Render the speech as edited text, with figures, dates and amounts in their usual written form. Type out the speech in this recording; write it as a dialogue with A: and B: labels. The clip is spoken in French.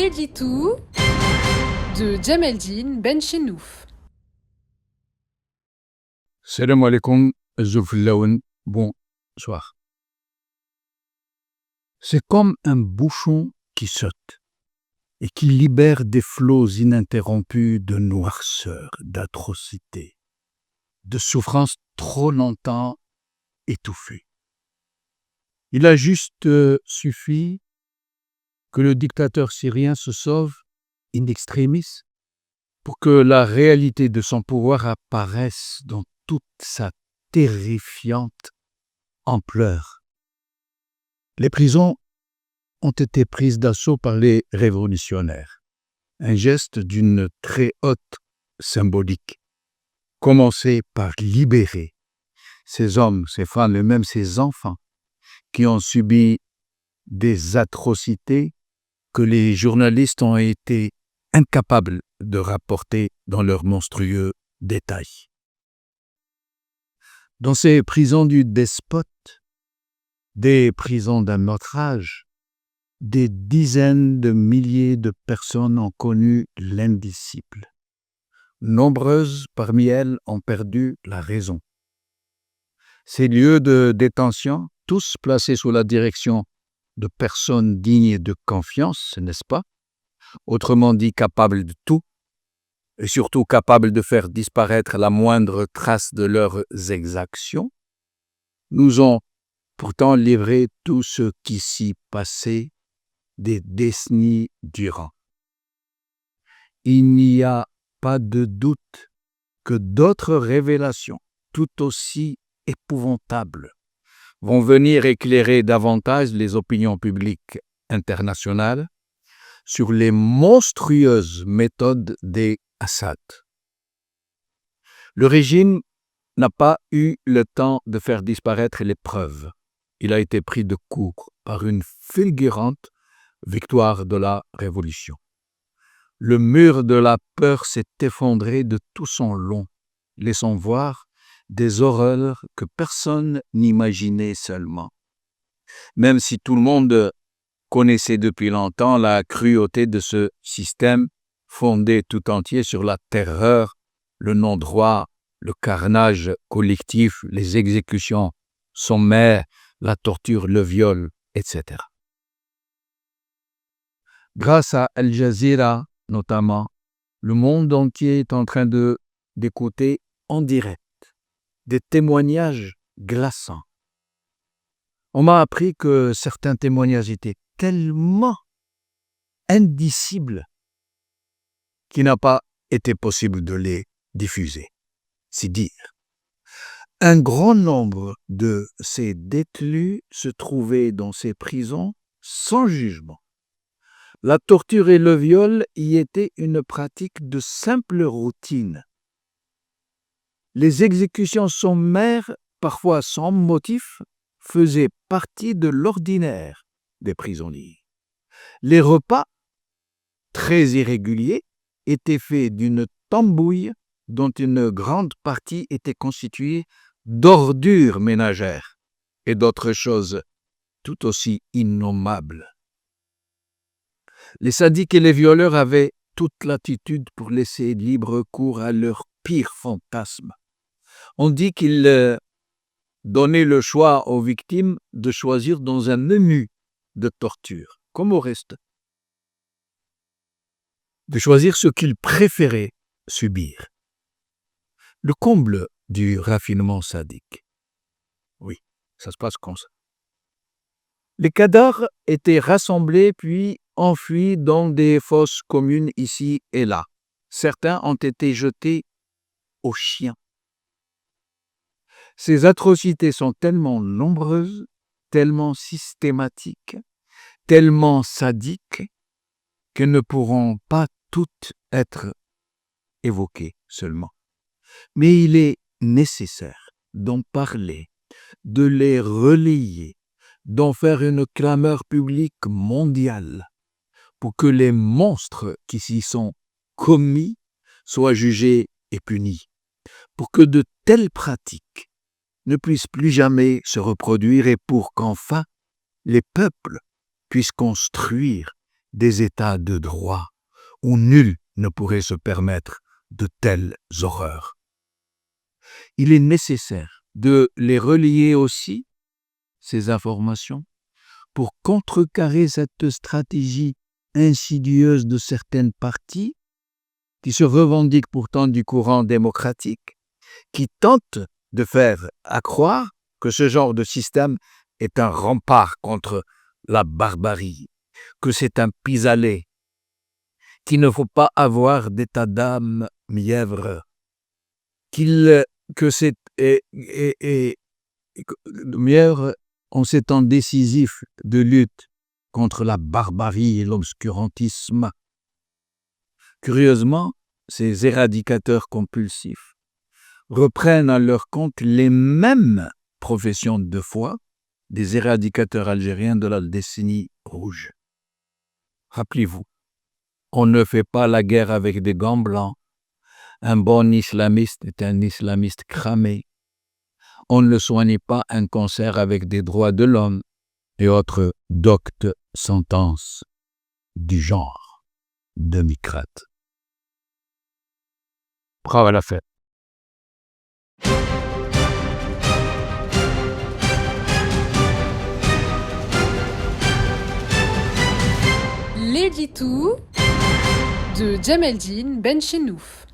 A: Editou de Djemeldine Benchenouf.
B: Salam alaikum, Zulfillaoun, bonsoir. C'est comme un bouchon qui saute et qui libère des flots ininterrompus de noirceur, d'atrocité, de souffrance trop longtemps étouffée. Il a juste suffi que le dictateur syrien se sauve in extremis pour que la réalité de son pouvoir apparaisse dans toute sa terrifiante ampleur. Les prisons ont été prises d'assaut par les révolutionnaires, un geste d'une très haute symbolique. Commencer par libérer ces hommes, ces femmes et même ces enfants qui ont subi des atrocités que les journalistes ont été incapables de rapporter dans leurs monstrueux détails. Dans ces prisons du despote, des prisons d'un autre âge, des dizaines de milliers de personnes ont connu l'indicible. Nombreuses parmi elles ont perdu la raison. Ces lieux de détention, tous placés sous la direction de personnes dignes de confiance, n'est-ce pas? Autrement dit, capables de tout, et surtout capables de faire disparaître la moindre trace de leurs exactions, nous ont pourtant livré tout ce qui s'y passait des décennies durant. Il n'y a pas de doute que d'autres révélations, tout aussi épouvantables, vont venir éclairer davantage les opinions publiques internationales sur les monstrueuses méthodes des Assad. Le régime n'a pas eu le temps de faire disparaître les preuves. Il a été pris de court par une fulgurante victoire de la Révolution. Le mur de la peur s'est effondré de tout son long, laissant voir des horreurs que personne n'imaginait seulement. Même si tout le monde connaissait depuis longtemps la cruauté de ce système fondé tout entier sur la terreur, le non-droit, le carnage collectif, les exécutions sommaires, la torture, le viol, etc. Grâce à Al Jazeera, notamment, le monde entier est en train d'écouter en direct des témoignages glaçants. On m'a appris que certains témoignages étaient tellement indicibles qu'il n'a pas été possible de les diffuser, c'est dire. Un grand nombre de ces détenus se trouvaient dans ces prisons sans jugement. La torture et le viol y étaient une pratique de simple routine. Les exécutions sommaires, parfois sans motif, faisaient partie de l'ordinaire des prisonniers. Les repas, très irréguliers, étaient faits d'une tambouille dont une grande partie était constituée d'ordures ménagères et d'autres choses tout aussi innommables. Les sadiques et les violeurs avaient toute latitude pour laisser libre cours à leurs pires fantasmes. On dit qu'ils donnaient le choix aux victimes de choisir dans un menu de torture, comme au reste, de choisir ce qu'ils préféraient subir. Le comble du raffinement sadique. Oui, ça se passe comme ça. Les cadavres étaient rassemblés puis enfuis dans des fosses communes ici et là. Certains ont été jetés aux chiens. Ces atrocités sont tellement nombreuses, tellement systématiques, tellement sadiques, qu'elles ne pourront pas toutes être évoquées seulement. Mais il est nécessaire d'en parler, de les relayer, d'en faire une clameur publique mondiale pour que les monstres qui s'y sont commis soient jugés et punis, pour que de telles pratiques ne puissent plus jamais se reproduire et pour qu'enfin les peuples puissent construire des États de droit où nul ne pourrait se permettre de telles horreurs. Il est nécessaire de les relier aussi, ces informations, pour contrecarrer cette stratégie insidieuse de certaines parties qui se revendiquent pourtant du courant démocratique, qui tentent de faire accroire que ce genre de système est un rempart contre la barbarie, que c'est un pis-aller, qu'il ne faut pas avoir d'état d'âme mièvre, que c'est mièvre en ces temps décisifs de lutte contre la barbarie et l'obscurantisme. Curieusement, ces éradicateurs compulsifs reprennent à leur compte les mêmes professions de foi des éradicateurs algériens de la décennie rouge. Rappelez-vous, on ne fait pas la guerre avec des gants blancs. Un bon islamiste est un islamiste cramé. On ne soigne pas un cancer avec des droits de l'homme et autres doctes sentences du genre de Micrate. Bravo à la fête.
A: L'édito de Djemeldine Benchenouf.